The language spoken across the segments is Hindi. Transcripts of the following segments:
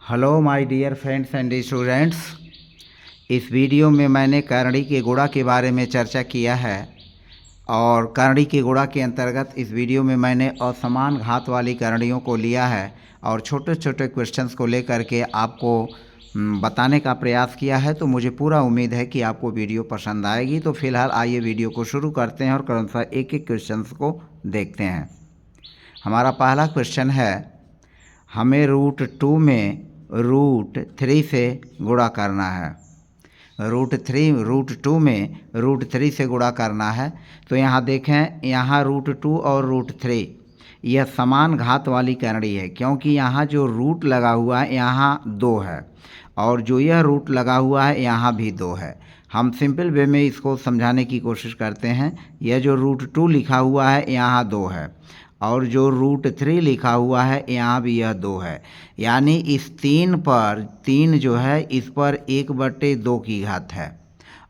Hello my dear friends and students. इस वीडियो में मैंने करणी के गुणा के बारे में चर्चा किया है और करणी के गुणा के अंतर्गत इस वीडियो में मैंने असमान घात वाली करणियों को लिया है और छोटे छोटे क्वेश्चंस को लेकर के आपको बताने का प्रयास किया है। तो मुझे पूरा उम्मीद है कि आपको वीडियो पसंद आएगी। तो फिलहाल आइए वीडियो को शुरू करते हैं और क्रमशः एक एक क्वेश्चंस को देखते हैं। हमारा पहला क्वेश्चन है, हमें √2 में √3 से गुणा करना है। √2 में √3 से गुणा करना है। तो यहाँ देखें, यहाँ √2 और √3 यह समान घात वाली करणी है, क्योंकि यहाँ जो रूट लगा हुआ है यहाँ 2 है और जो यह रूट लगा हुआ है यहाँ भी 2 है। हम सिंपल वे में इसको समझाने की कोशिश करते हैं। यह जो √2 लिखा हुआ है यहाँ 2 है और जो √3 लिखा हुआ है यहाँ भी यह 2 है। यानी इस 3 जो है इस पर 1/2 की घात है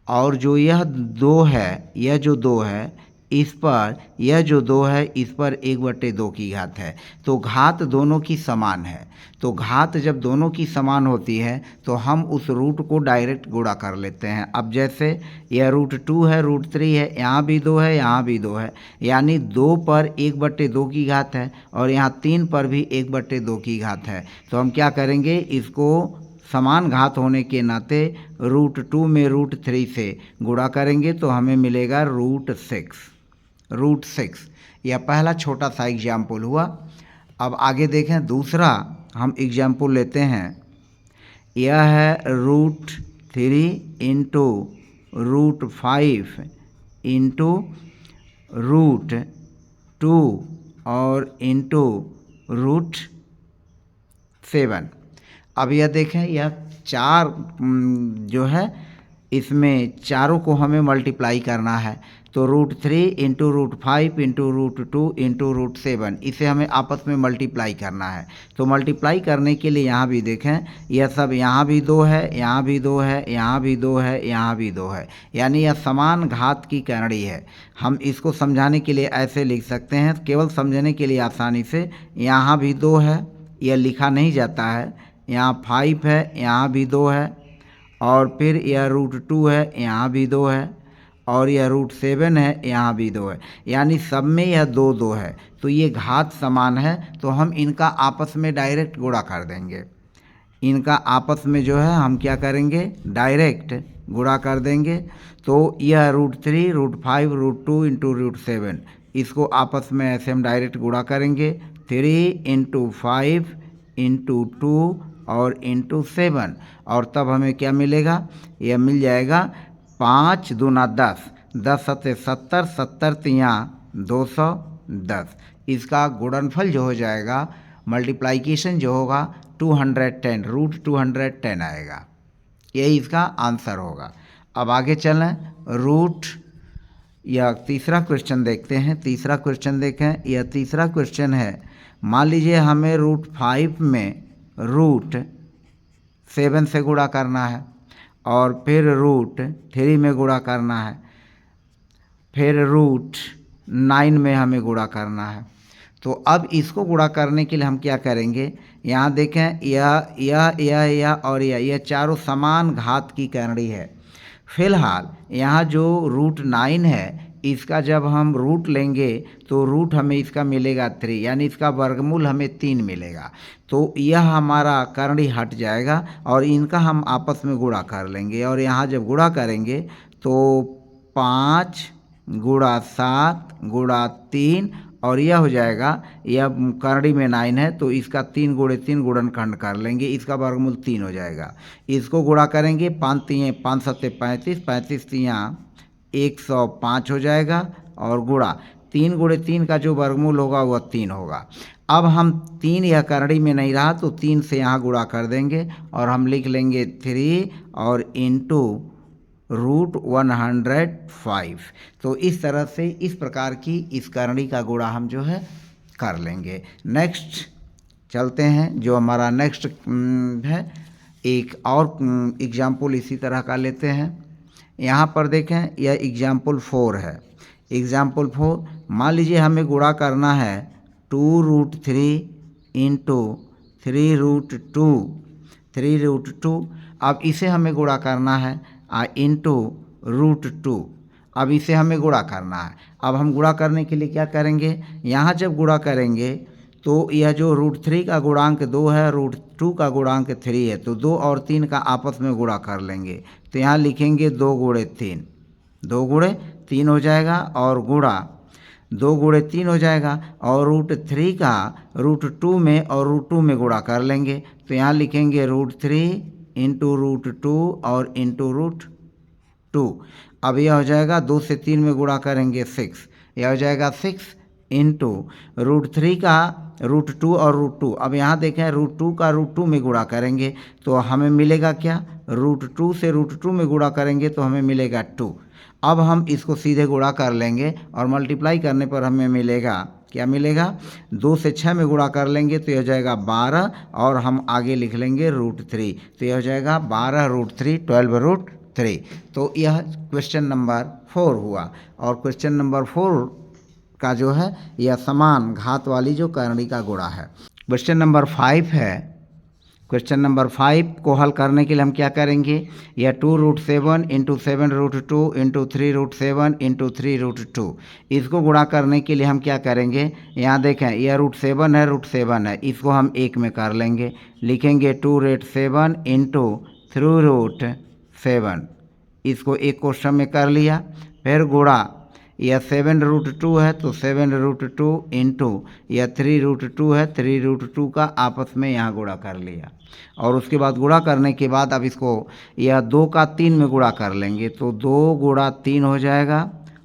और जो यह 2 है, यह जो 2 है इस पर, यह जो 2 है इस पर 1/2 की घात है। तो घात दोनों की समान है। तो घात जब दोनों की समान होती है तो हम उस रूट को डायरेक्ट गुणा कर लेते हैं। अब जैसे यह √2 है, √3 है, यहाँ भी 2 है, यहाँ भी 2 है, यानी 2 पर 1/2 की घात है और यहाँ 3 पर भी 1/2 की घात है। तो हम क्या करेंगे, इसको समान घात होने के नाते √2 में √3 से गुणा करेंगे तो हमें मिलेगा √6। यह पहला छोटा सा एग्जाम्पल हुआ। अब आगे देखें, दूसरा हम एग्जाम्पल लेते हैं। यह है √3 इंटू √5 इंटू √2 और इंटू √7। अब यह देखें, यह 4 जो है इसमें चारों को हमें मल्टीप्लाई करना है। तो √3 इंटू √5 इंटू √2 इंटू √7 इसे हमें आपस में मल्टीप्लाई करना है। तो मल्टीप्लाई करने के लिए यहाँ भी देखें, यह सब यहाँ भी 2 है, यहाँ भी 2 है, यहाँ भी 2 है, यहाँ भी 2 है, यानी यह समान घात की करणी है। हम इसको समझाने के लिए ऐसे लिख सकते हैं, केवल समझने के लिए आसानी से। यहाँ भी 2 है, यह लिखा नहीं जाता है, यहाँ 5 है, यहाँ भी 2 है और फिर यह √2 है, यहाँ भी 2 है और यह √7 है, यहाँ भी 2 है, यानी सब में यह 2 है। तो ये घात समान है तो हम इनका आपस में डायरेक्ट गुणा कर देंगे। इनका आपस में जो है हम क्या करेंगे, डायरेक्ट गुणा कर देंगे। तो यह √3 √5 √2 इंटू √7 इसको आपस में ऐसे हम डायरेक्ट गुणा करेंगे। 3 इंटू 5 इंटू 2 और इंटू 7 और तब हमें क्या मिलेगा, यह मिल जाएगा 5 दूना 10, 10 सत्ते 70, 70 तियाँ 210। इसका गुणनफल जो हो जाएगा, मल्टीप्लाइकेशन जो होगा 210, √210 आएगा। यही इसका आंसर होगा। अब आगे चलें, यह तीसरा क्वेश्चन देखते हैं। तीसरा क्वेश्चन देखें, यह तीसरा क्वेश्चन है, मान लीजिए हमें √5 में √7 से गुणा करना है और फिर √3 में गुणा करना है, फिर √9 में हमें गुणा करना है। तो अब इसको गुणा करने के लिए हम क्या करेंगे, यहाँ देखें, यह और यह चारों समान घात की करणी है। फिलहाल यहाँ जो √9 है इसका जब हम रूट लेंगे तो रूट हमें इसका मिलेगा 3, यानी इसका वर्गमूल हमें 3 मिलेगा। तो यह हमारा करणी हट जाएगा और इनका हम आपस में गुणा कर लेंगे और यहाँ जब गुणा करेंगे तो 5 गुणा 7 गुणा 3 और यह हो जाएगा, यह करणी में 9 है तो इसका 3 गुणे 3 गुणनखंड कर लेंगे, इसका वर्गमूल 3 हो जाएगा। इसको गुणा करेंगे, 5 सत्ते 35, 35 तियाँ 105 हो जाएगा और गुणा 3 गुणे 3 का जो वर्गमूल होगा वह 3 होगा। अब हम 3 यह करणी में नहीं रहा तो 3 से यहाँ गुणा कर देंगे और हम लिख लेंगे 3 और इंटू √105। तो इस तरह से इस प्रकार की इस करणी का गुणा हम जो है कर लेंगे। नेक्स्ट चलते हैं, जो हमारा नेक्स्ट है, एक और एग्जाम्पल इसी तरह का लेते हैं। यहाँ पर देखें, यह एग्जाम्पल 4 है। एग्जाम्पल 4, मान लीजिए हमें गुणा करना है 2√3 इंटू 3√2 3√2। अब इसे हमें गुणा करना है इंटू √2। अब इसे हमें गुणा करना है। अब हम गुणा करने के लिए क्या करेंगे, यहाँ जब गुणा करेंगे तो यह जो √3 का गुणांक 2 है, √2 का गुणांक 3 है, तो 2 और 3 का आपस में गुणा कर लेंगे। तो यहाँ लिखेंगे 2 गुणे 3, 2 गुणे 3 हो जाएगा और गुणा 2 गुणे 3 हो जाएगा और √3 का √2 में और √2 में गुणा कर लेंगे। तो यहाँ लिखेंगे √3 इंटू √2 और इंटू √2। अब यह हो जाएगा 2 से 3 में गुणा करेंगे 6, यह हो जाएगा 6 इंटू √3 का √2 और √2। अब यहाँ देखें √2 का √2 में गुणा करेंगे तो हमें मिलेगा क्या, √2 से √2 में गुणा करेंगे तो हमें मिलेगा 2। अब हम इसको सीधे गुणा कर लेंगे और मल्टीप्लाई करने पर हमें मिलेगा, क्या मिलेगा, 2 से 6 में गुणा कर लेंगे तो यह हो जाएगा 12 और हम आगे लिख लेंगे √3, तो यह हो जाएगा 12√3 12√3। तो यह क्वेश्चन नंबर 4 हुआ। और क्वेश्चन नंबर 4 का जो है यह समान घात वाली जो करणी का गुणा है। क्वेश्चन नंबर 5 है। क्वेश्चन नंबर 5 को हल करने के लिए हम क्या करेंगे, यह 2√7 इंटू 7√2 इंटू 3√7 इंटू 3√2, इसको गुणा करने के लिए हम क्या करेंगे, यहाँ देखें यह √7 है, √7 है, इसको हम 1 में कर लेंगे, लिखेंगे 2√7 इंटू 3√7, इसको एक क्वेश्चन में कर लिया। फिर गुणा यह 7√2 है तो 7√2 इंटू यह 3√2 है, 3√2 का आपस में यहाँ गुणा कर लिया। और उसके बाद गुणा करने के बाद अब इसको यह 2 का 3 में गुणा कर लेंगे तो 2 गुणा 3 हो जाएगा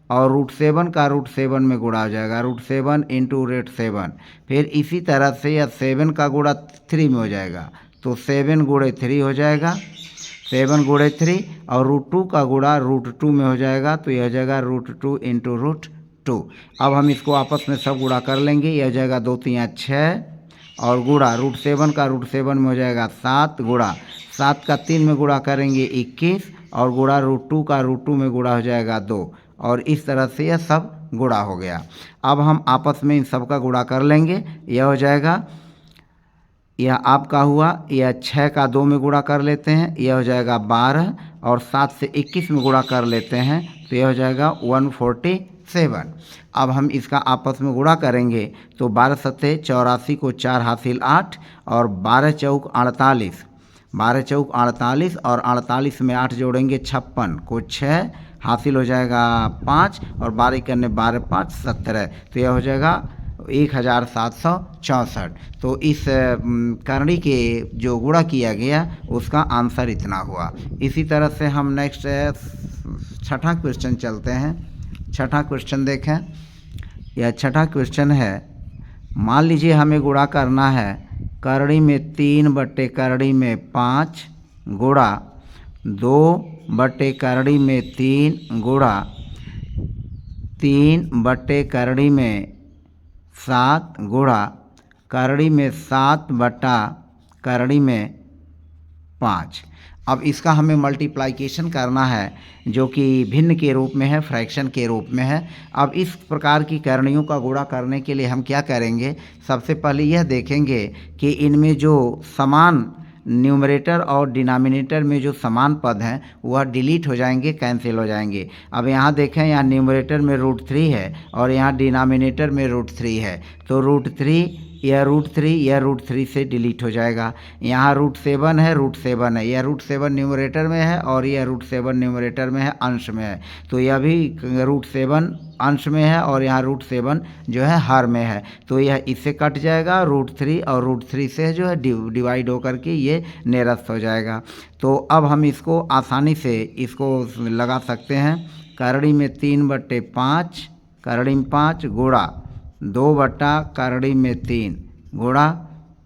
और √7 का √7 में गुणा हो जाएगा, √7 इंटू √7। फिर इसी तरह से यह 7 का गुणा 3 में हो जाएगा तो 7 गुणे 3 हो जाएगा, 7 गुणे 3 और √2 का गुणा √2 में हो जाएगा तो यह हो जाएगा √2 इंटू √2। अब हम इसको आपस में सब गुणा कर लेंगे, यह हो जाएगा 2 3 6 और गुणा √7 का √7 में हो जाएगा 7, गुणा 7 का 3 में गुणा करेंगे 21 और गुणा √2 का √2 में गुणा हो जाएगा 2 और इस तरह से यह सब गुणा हो गया। अब हम आपस में इन सब का गुणा कर लेंगे, यह हो जाएगा, यह आपका हुआ, यह 6 का 2 में गुणा कर लेते हैं, यह हो जाएगा 12 और 7 से 21 में गुणा कर लेते हैं तो यह हो जाएगा 147। अब हम इसका आपस में गुणा करेंगे तो 12 सत्ते 84 को 4 हासिल 8 और 12 चौक 48, 12 चौक 48 और 48 में 8 जोड़ेंगे 56 को 6 हासिल हो जाएगा 5 और 12 करने 12 5 17, तो यह हो जाएगा 1764। तो इस करणी के जो गुणा किया गया उसका आंसर इतना हुआ। इसी तरह से हम नेक्स्ट 6ठा क्वेश्चन चलते हैं। 6ठा क्वेश्चन देखें, यह 6ठा क्वेश्चन है, मान लीजिए हमें गुणा करना है करणी में 3 बटे करणी में 5 गुणा 2 बटे करणी में 3 गुणा 3 बटे करणी में 7 गुणा करणी में 7 बटा करणी में 5। अब इसका हमें मल्टीप्लिकेशन करना है जो कि भिन्न के रूप में है, फ्रैक्शन के रूप में है। अब इस प्रकार की करणियों का गुणा करने के लिए हम क्या करेंगे, सबसे पहले यह देखेंगे कि इनमें जो समान न्यूमरेटर और डिनोमिनेटर में जो समान पद हैं वह डिलीट हो जाएंगे, कैंसिल हो जाएंगे। अब यहाँ देखें, यहाँ न्यूमरेटर में √3 है और यहाँ डिनोमिनेटर में √3 है, तो √3 यह √3 से डिलीट हो जाएगा। यहाँ √7 है, √7 है, यह √7 न्यूमरेटर में है और यह √7 न्यूमरेटर में है, अंश में है, तो यह भी √7 अंश में है और यहाँ √7 जो है हर में है, तो यह इससे कट जाएगा, √3 और √3 से जो है डिवाइड होकर के ये निरस्त हो जाएगा। तो अब हम इसको आसानी से इसको लगा सकते हैं, करणी में 3 बटे 5 करणी में 5 गुणा 2 बटा करणी में 3 गुणा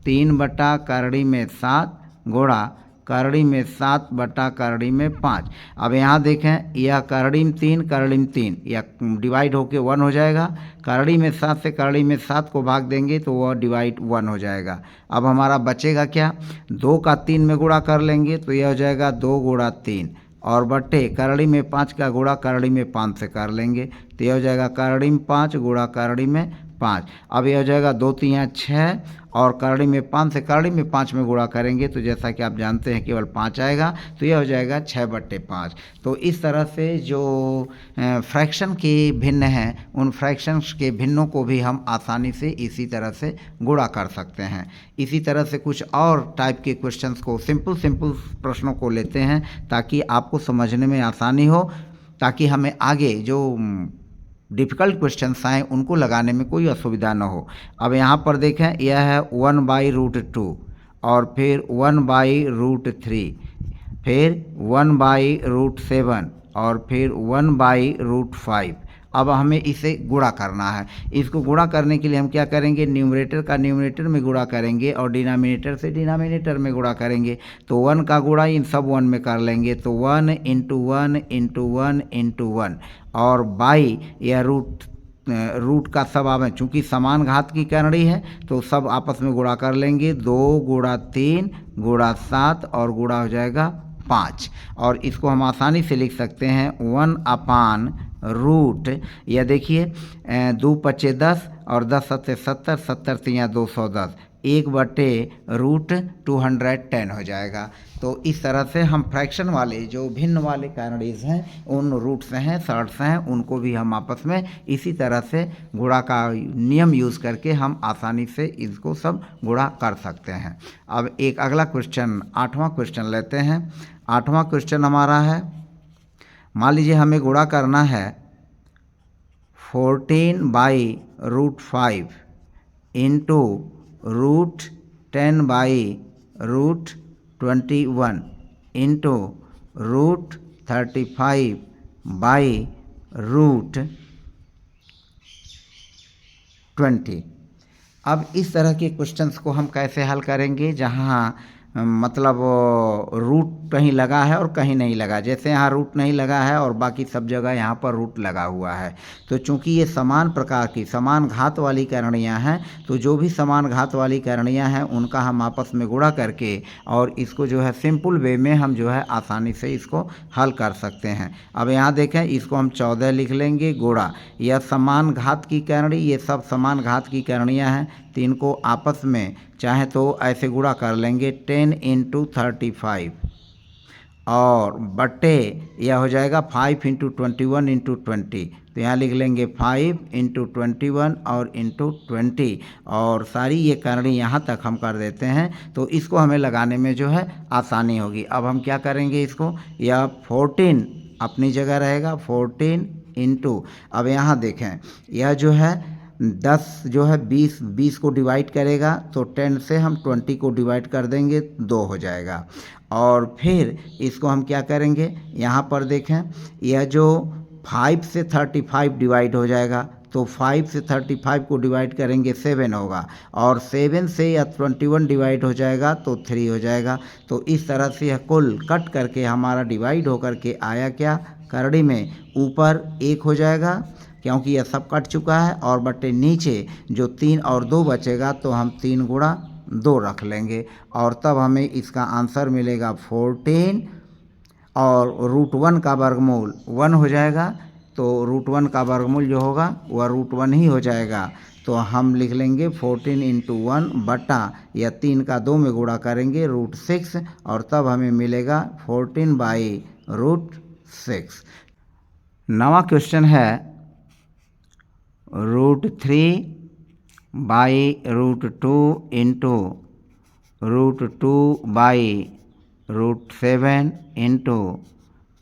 3 बटा करणी में 7 गुणा करणी में 7 बटा करणी में 5। अब यहाँ देखें, यह करणी में 3 यह डिवाइड होके 1 हो जाएगा, करणी में 7 से करणी में 7 को भाग देंगे तो वह डिवाइड 1 हो जाएगा। अब हमारा बचेगा क्या, 2 का 3 में गुणा कर लेंगे तो यह हो जाएगा 2 गुणा 3 और बटे करणी में 5 का गुणा करणी में 5 से कर लेंगे तो यह हो जाएगा करणी में 5 गुणा करणी में 5। अब यह हो जाएगा 2 3 6 और करड़ी में 5 से करड़ी में 5 में गुणा करेंगे तो जैसा कि आप जानते हैं केवल 5 आएगा, तो यह हो जाएगा 6/5। तो इस तरह से जो फ्रैक्शन के भिन्न हैं उन फ्रैक्शंस के भिन्नों को भी हम आसानी से इसी तरह से गुणा कर सकते हैं। इसी तरह से कुछ और टाइप के क्वेश्चंस को सिंपल प्रश्नों को लेते हैं ताकि आपको समझने में आसानी हो, ताकि हमें आगे जो डिफ़िकल्ट क्वेश्चंस आए उनको लगाने में कोई असुविधा न हो। अब यहाँ पर देखें, यह है 1/√2 और फिर 1/√3, फिर 1/√7 और फिर 1/√5। अब हमें इसे गुणा करना है। इसको गुणा करने के लिए हम क्या करेंगे, न्यूमरेटर का न्यूमरेटर में गुणा करेंगे और डिनोमिनेटर से डिनोमिनेटर में गुणा करेंगे। तो 1 का गुणा इन सब 1 में कर लेंगे, तो 1 × 1 × 1 × 1 और बाई या रूट का सब आप, चूँकि समान घात की करणी है तो सब आपस में गुणा कर लेंगे। 2 × 3 × 7 और गुणा हो जाएगा 5। और इसको हम आसानी से लिख सकते हैं 1/√, यह देखिए 2 × 5 = 10 और 10 × 7 = 70, 70 × 3 = 210, 1/√210 हो जाएगा। तो इस तरह से हम फ्रैक्शन वाले जो भिन्न वाले कैनडीज हैं, उन रूट्स हैं, सर्ट्स हैं, उनको भी हम आपस में इसी तरह से गुणा का नियम यूज़ करके हम आसानी से इसको सब गुणा कर सकते हैं। अब एक अगला क्वेश्चन, 8वां क्वेश्चन लेते हैं। 8वां क्वेश्चन हमारा है, मान लीजिए हमें गुणा करना है 14/√5 इंटू √10/√21 इंटू √35/√20। अब इस तरह के क्वेश्चंस को हम कैसे हल करेंगे जहाँ मतलब रूट कहीं लगा है और कहीं नहीं लगा। जैसे यहाँ रूट नहीं लगा है और बाकी सब जगह यहाँ पर रूट लगा हुआ है। तो चूंकि ये समान प्रकार की समान घात वाली करणियाँ हैं, तो जो भी समान घात वाली करणियाँ हैं उनका हम आपस में गुणा करके और इसको जो है सिंपल वे में हम जो है आसानी से इसको हल कर सकते हैं। अब यहाँ देखें, इसको हम 14 लिख लेंगे गुणा, यह समान घात की करणी, ये सब समान घात की करणियाँ हैं, तो इनको आपस में चाहे तो ऐसे गुणा कर लेंगे 10 × 35 और बट्टे यह हो जाएगा 5 × 21 × 20। तो यहाँ लिख लेंगे 5 × 21 और × 20 और सारी ये करणी यहाँ तक हम कर देते हैं, तो इसको हमें लगाने में जो है आसानी होगी। अब हम क्या करेंगे, इसको यह 14 अपनी जगह रहेगा, 14 × अब यहाँ देखें, यह जो है 10 जो है 20 को डिवाइड करेगा, तो 10 से हम 20 को डिवाइड कर देंगे, 2 हो जाएगा। और फिर इसको हम क्या करेंगे, यहाँ पर देखें, यह जो 5 से 35 डिवाइड हो जाएगा, तो 5 से 35 को डिवाइड करेंगे 7 होगा, और 7 से या 21 डिवाइड हो जाएगा तो 3 हो जाएगा। तो इस तरह से यह कुल कट करके हमारा डिवाइड होकर के आया क्या, करड़ी में ऊपर 1 हो जाएगा क्योंकि यह सब कट चुका है, और बटे नीचे जो 3 और 2 बचेगा तो हम 3 × 2 रख लेंगे और तब हमें इसका आंसर मिलेगा 14 और √1 का वर्गमूल 1 हो जाएगा। तो √1 का वर्गमूल जो होगा वह √1 ही हो जाएगा। तो हम लिख लेंगे 14 × 1 बटा या 3 का 2 में गुणा करेंगे √6 और तब हमें मिलेगा 14/√6। 9वां क्वेश्चन है √3/√2 इंटू √2/√7 इंटू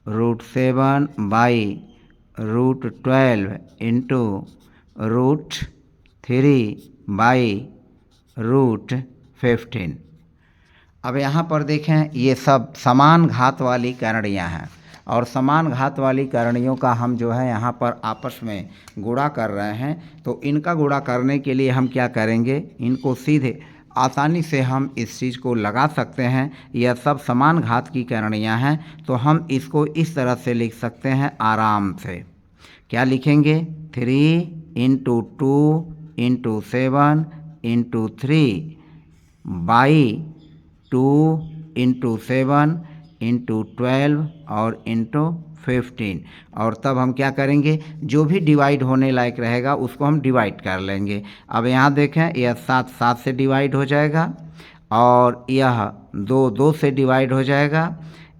√7/√12 इंटू √3/√15। अब यहाँ पर देखें, ये सब समान घात वाली करणियाँ हैं और समान घात वाली करणियों का हम जो है यहाँ पर आपस में गुणा कर रहे हैं। तो इनका गुणा करने के लिए हम क्या करेंगे, इनको सीधे आसानी से हम इस चीज़ को लगा सकते हैं। यह सब समान घात की करणियाँ हैं, तो हम इसको इस तरह से लिख सकते हैं आराम से। क्या लिखेंगे, 3 × 2 × 7 × 3 बाई 2 × 7 × 12 और × 15। और तब हम क्या करेंगे, जो भी डिवाइड होने लायक रहेगा उसको हम डिवाइड कर लेंगे। अब यहाँ देखें, यह 7 7 से डिवाइड हो जाएगा, और यह 2 2 से डिवाइड हो जाएगा,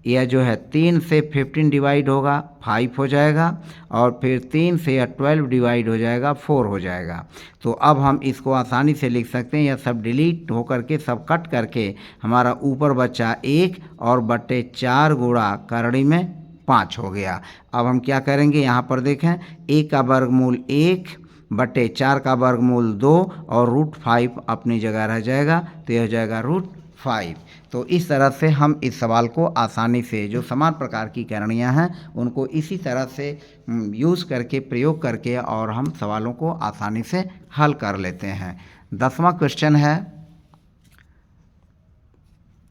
यह जो है 3 से 15 डिवाइड होगा 5 हो जाएगा, और फिर 3 से यह 12 डिवाइड हो जाएगा 4 हो जाएगा। तो अब हम इसको आसानी से लिख सकते हैं, यह सब डिलीट होकर के सब कट करके हमारा ऊपर बचा 1 और बटे 4 गुणा करड़ी में 5 हो गया। अब हम क्या करेंगे, यहाँ पर देखें, 1 का वर्गमूल 1 बटे 4 का वर्गमूल 2 और √5 अपनी जगह रह जाएगा, तो यह हो जाएगा √5। तो इस तरह से हम इस सवाल को आसानी से, जो समान प्रकार की करणियाँ हैं उनको इसी तरह से यूज़ करके, प्रयोग करके, और हम सवालों को आसानी से हल कर लेते हैं। 10वां क्वेश्चन है,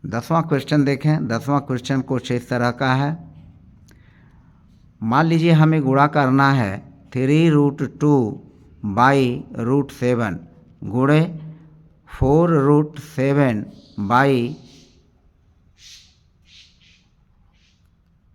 10वां क्वेश्चन देखें। 10वां क्वेश्चन कुछ इस तरह का है। मान लीजिए हमें गुणा करना है 3√2 बाई √7 गुणे 4√7 बाई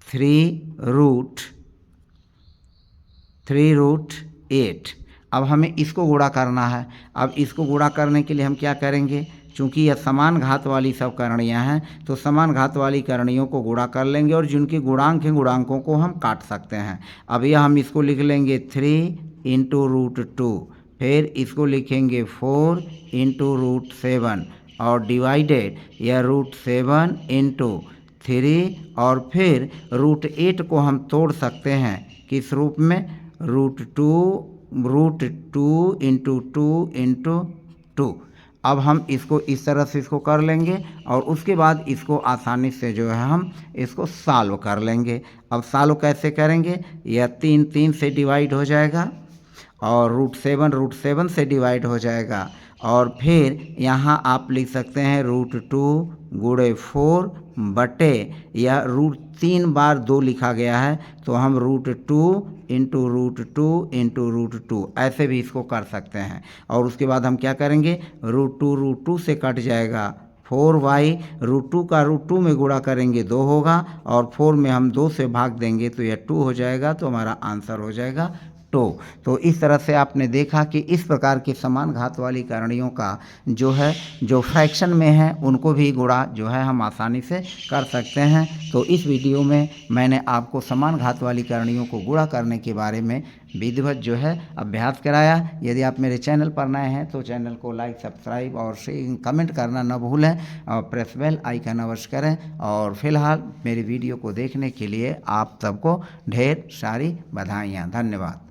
3√8। अब हमें इसको गुणा करना है। अब इसको गुणा करने के लिए हम क्या करेंगे, चूँकि यह समान घात वाली सब करणियाँ हैं तो समान घात वाली करणियों को गुणा कर लेंगे, और जिनके गुणांक हैं गुणांकों को हम काट सकते हैं। अब यह हम इसको लिख लेंगे 3 × √2, फिर इसको लिखेंगे 4 × √7 और डिवाइडेड यह √7 × 3, और फिर √8 को हम तोड़ सकते हैं किस रूप में, √2 × 2 × 2। अब हम इसको इस तरह से इसको कर लेंगे, और उसके बाद इसको आसानी से जो है हम इसको सॉल्व कर लेंगे। अब सॉल्व कैसे करेंगे, यह 3 3 से डिवाइड हो जाएगा, और √7 से डिवाइड हो जाएगा, और फिर यहाँ आप लिख सकते हैं √2 गुणे 4 बटे, यह √3 बार 2 लिखा गया है तो हम √2 × √2 ऐसे भी इसको कर सकते हैं। और उसके बाद हम क्या करेंगे, √2 से कट जाएगा, 4y √2 का √2 में गुणा करेंगे 2 होगा, और 4 में हम 2 से भाग देंगे तो यह 2 हो जाएगा, तो हमारा आंसर हो जाएगा 2। तो इस तरह से आपने देखा कि इस प्रकार की समान घात वाली करणियों का जो है, जो फ्रैक्शन में है उनको भी गुणा जो है हम आसानी से कर सकते हैं। तो इस वीडियो में मैंने आपको समान घात वाली करणियों को गुणा करने के बारे में विधिवत जो है अभ्यास कराया। यदि आप मेरे चैनल पर नए हैं तो चैनल को लाइक, सब्सक्राइब और कमेंट करना न भूलें, और प्रेस बेल आइकन अवश्य करें। और फिलहाल मेरी वीडियो को देखने के लिए आप सबको ढेर सारी बधाइयाँ। धन्यवाद।